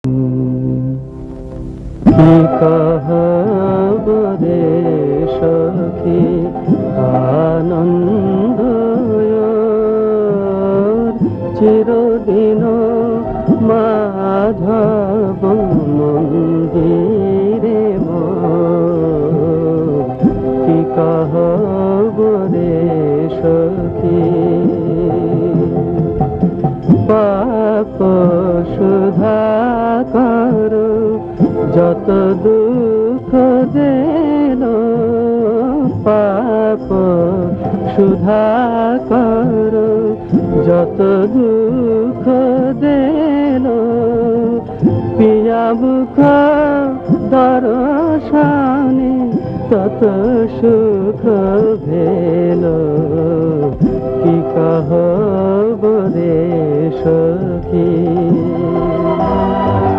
কি কহব রে সখী আনন্দ চিরদিন মাধব মন্দিরে কি কহব রে সখী পাপ সুধা কর যত দুঃখ দেল পাপ সুধা কর যত দুঃখ দেল পিয়া বুখ দর্শনে তত সুখ ভেল কি কহব রে সখী।